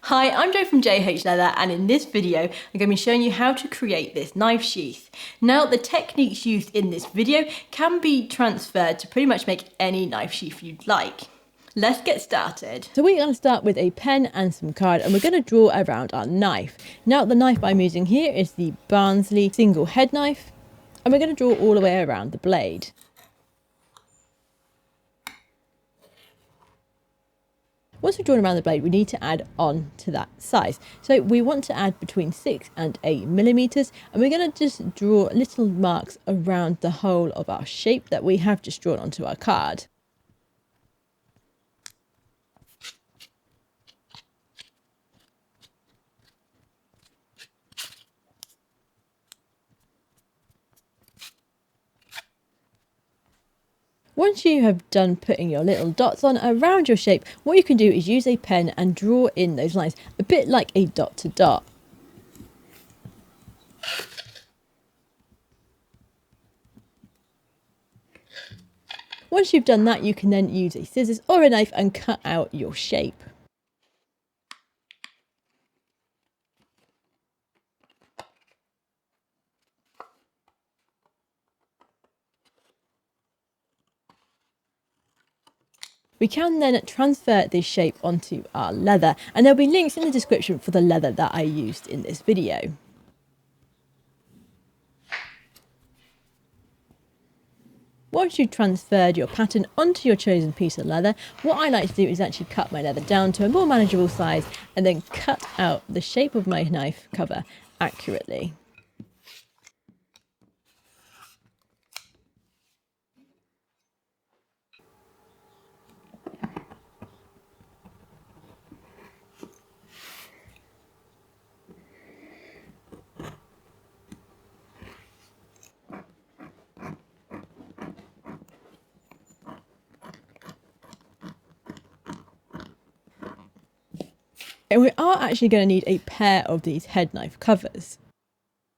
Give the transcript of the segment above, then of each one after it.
Hi, I'm Jo from J.H.Leather, and in this video I'm going to be showing you how to create this knife sheath. Now, the techniques used in this video can be transferred to pretty much make any knife sheath you'd like. Let's get started. So we're going to start with a pen and some card, and we're going to draw around our knife. Now, the knife I'm using here is the Barnsley single head knife, and we're going to draw all the way around the blade. Once we've drawn around the blade, we need to add on to that size. So we want to add between 6 and 8 millimeters, and we're going to just draw little marks around the whole of our shape that we have just drawn onto our card. Once you have done putting your little dots on around your shape, what you can do is use a pen and draw in those lines, a bit like a dot to dot. Once you've done that, you can then use a scissors or a knife and cut out your shape. We can then transfer this shape onto our leather, and there'll be links in the description for the leather that I used in this video. Once you've transferred your pattern onto your chosen piece of leather, what I like to do is actually cut my leather down to a more manageable size and then cut out the shape of my knife cover accurately. And we are actually going to need a pair of these head knife covers.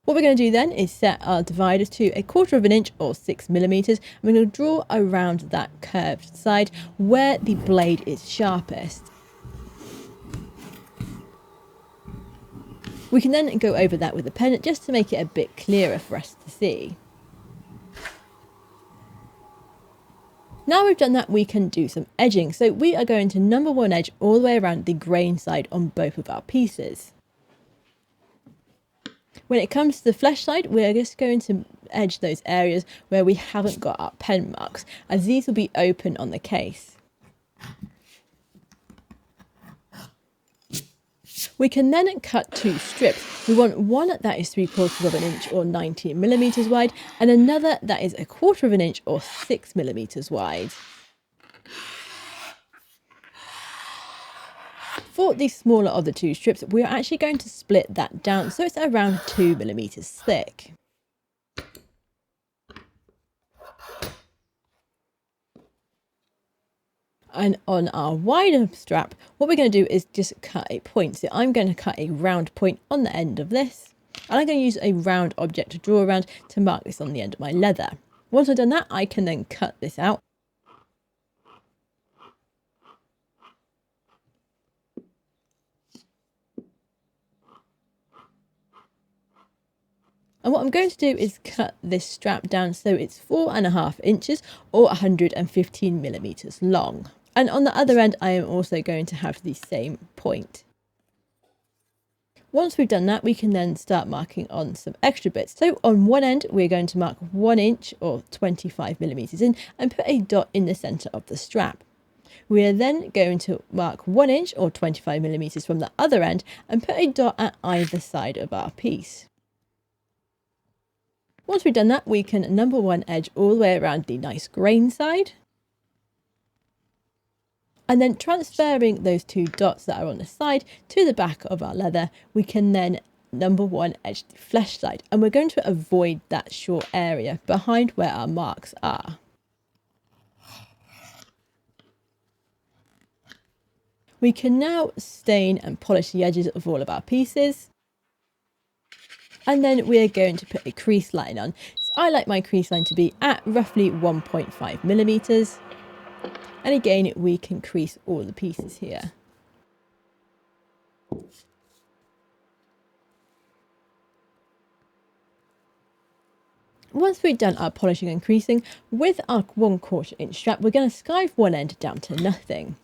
What we're going to do then is set our dividers to 1/4 inch or 6 millimeters, and we're going to draw around that curved side where the blade is sharpest. We can then go over that with a pen just to make it a bit clearer for us to see. Now we've done that, we can do some edging. So we are going to number 1 edge all the way around the grain side on both of our pieces. When it comes to the flesh side, we're just going to edge those areas where we haven't got our pen marks, as these will be open on the case. We can then cut 2 strips. We want one that is 3/4 inch or 19 millimeters wide, and another that is 1/4 inch or 6 millimeters wide. For the smaller of the 2 strips, we are actually going to split that down so it's around 2 millimeters thick. And on our wider strap, what we're going to do is just cut a point. So I'm going to cut a round point on the end of this, and I'm going to use a round object to draw around to mark this on the end of my leather. Once I've done that, I can then cut this out. And what I'm going to do is cut this strap down so it's 4.5 inches or 115 millimeters long. And on the other end, I am also going to have the same point. Once we've done that, we can then start marking on some extra bits. So on one end, we're going to mark 1 inch or 25 millimeters in and put a dot in the center of the strap. We are then going to mark 1 inch or 25 millimeters from the other end and put a dot at either side of our piece. Once we've done that, we can number 1 edge all the way around the nice grain side. And then transferring those 2 dots that are on the side to the back of our leather, we can then number 1 edge the flesh side. And we're going to avoid that short area behind where our marks are. We can now stain and polish the edges of all of our pieces. And then we are going to put a crease line on. So I like my crease line to be at roughly 1.5 millimeters. And again, we can crease all the pieces here. Once we've done our polishing and creasing, with our 1/4 inch strap, we're going to skive one end down to nothing.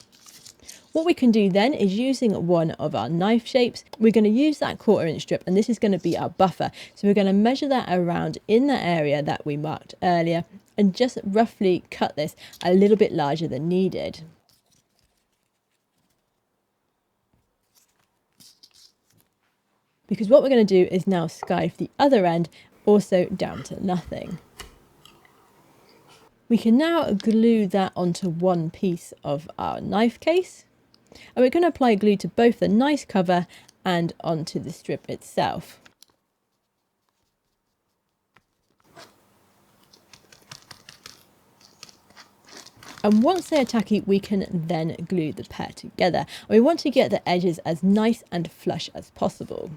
What we can do then is, using one of our knife shapes, we're going to use that 1/4 inch strip, and this is going to be our buffer. So we're going to measure that around in the area that we marked earlier and just roughly cut this a little bit larger than needed. Because what we're going to do is now skive the other end also down to nothing. We can now glue that onto one piece of our knife case. And we're going to apply glue to both the knife cover and onto the strip itself. And once they are tacky, we can then glue the pair together. And we want to get the edges as nice and flush as possible.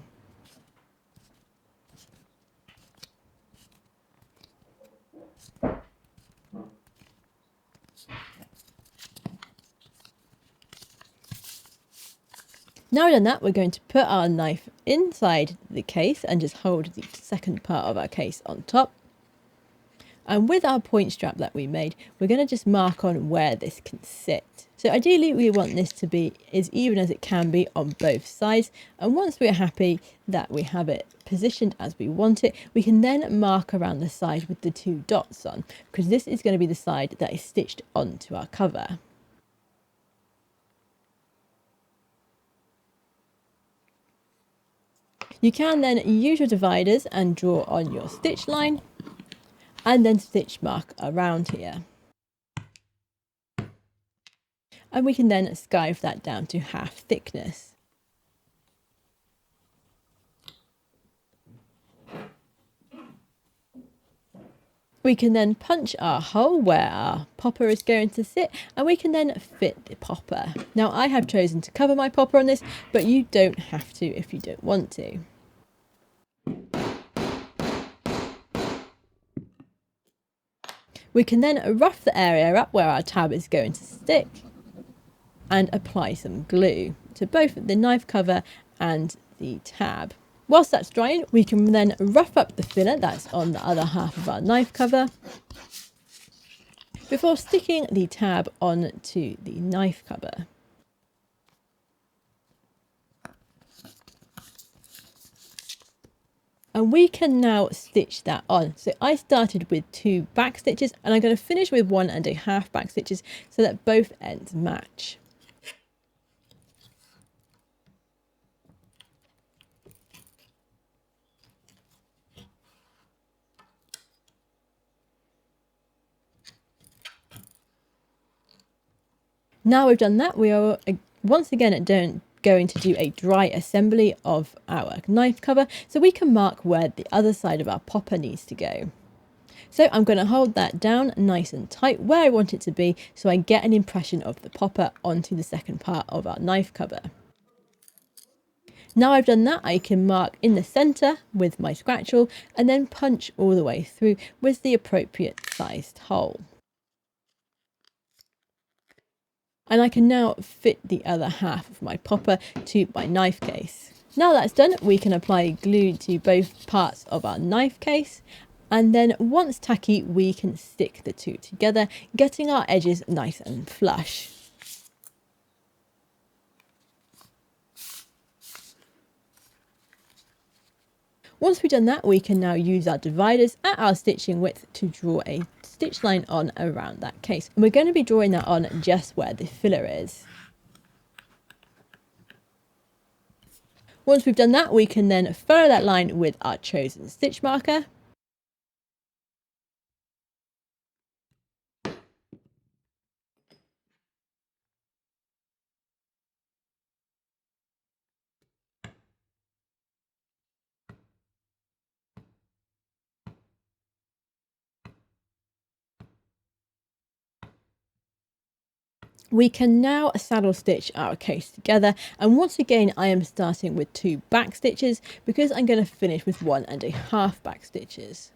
Now we've done that, we're going to put our knife inside the case and just hold the second part of our case on top. And with our point strap that we made, we're going to just mark on where this can sit. So ideally we want this to be as even as it can be on both sides. And once we're happy that we have it positioned as we want it, we can then mark around the side with the 2 dots on, because this is going to be the side that is stitched onto our cover. You can then use your dividers and draw on your stitch line and then stitch mark around here. And we can then skive that down to half thickness. We can then punch our hole where our popper is going to sit, and we can then fit the popper. Now I have chosen to cover my popper on this, but you don't have to if you don't want to. We can then rough the area up where our tab is going to stick and apply some glue to both the knife cover and the tab. Whilst that's drying, we can then rough up the filler that's on the other half of our knife cover before sticking the tab onto the knife cover. And we can now stitch that on. So I started with 2 back stitches, and I'm going to finish with 1.5 back stitches so that both ends match. Now we've done that, we are once again going to do a dry assembly of our knife cover so we can mark where the other side of our popper needs to go. So I'm going to hold that down nice and tight where I want it to be so I get an impression of the popper onto the second part of our knife cover. Now I've done that, I can mark in the centre with my scratchel and then punch all the way through with the appropriate sized hole. And I can now fit the other half of my popper to my knife case. Now that's done, we can apply glue to both parts of our knife case, and then once tacky we can stick the 2 together, getting our edges nice and flush. Once we've done that, we can now use our dividers at our stitching width to draw a stitch line on around that case. And we're going to be drawing that on just where the filler is. Once we've done that, we can then follow that line with our chosen stitch marker. We can now saddle stitch our case together, and once again I am starting with 2 back stitches because I'm going to finish with 1.5 back stitches.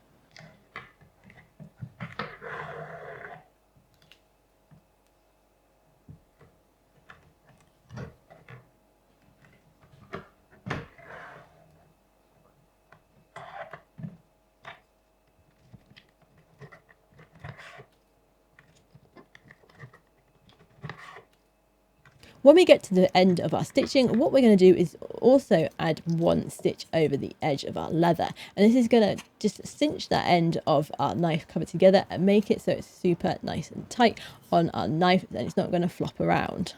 When we get to the end of our stitching, what we're going to do is also add one stitch over the edge of our leather. And this is going to just cinch that end of our knife cover together and make it so it's super nice and tight on our knife, and it's not going to flop around.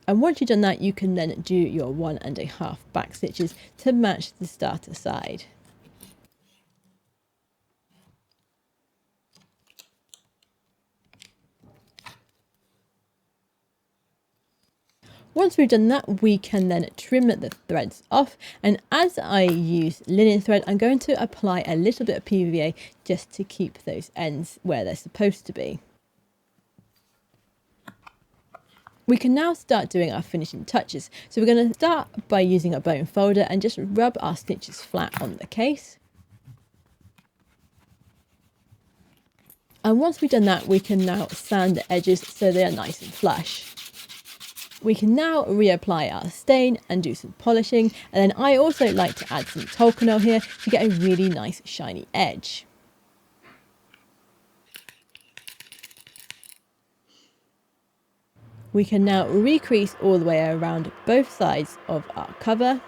And once you've done that, you can then do your 1.5 back stitches to match the starter side. Once we've done that, we can then trim the threads off. And as I use linen thread, I'm going to apply a little bit of PVA just to keep those ends where they're supposed to be. We can now start doing our finishing touches. So we're going to start by using a bone folder and just rub our stitches flat on the case. And once we've done that, we can now sand the edges so they are nice and flush. We can now reapply our stain and do some polishing. And then I also like to add some Tolkanol here to get a really nice shiny edge. We can now recrease all the way around both sides of our cover.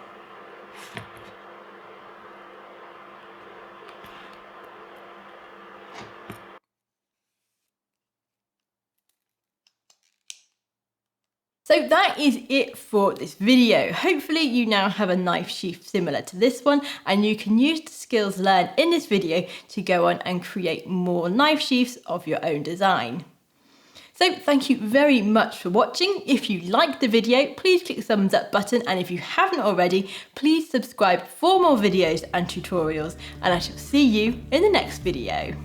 So that is it for this video. Hopefully you now have a knife sheath similar to this one, and you can use the skills learned in this video to go on and create more knife sheaths of your own design. So thank you very much for watching. If you liked the video, please click the thumbs up button, and if you haven't already, please subscribe for more videos and tutorials, and I shall see you in the next video.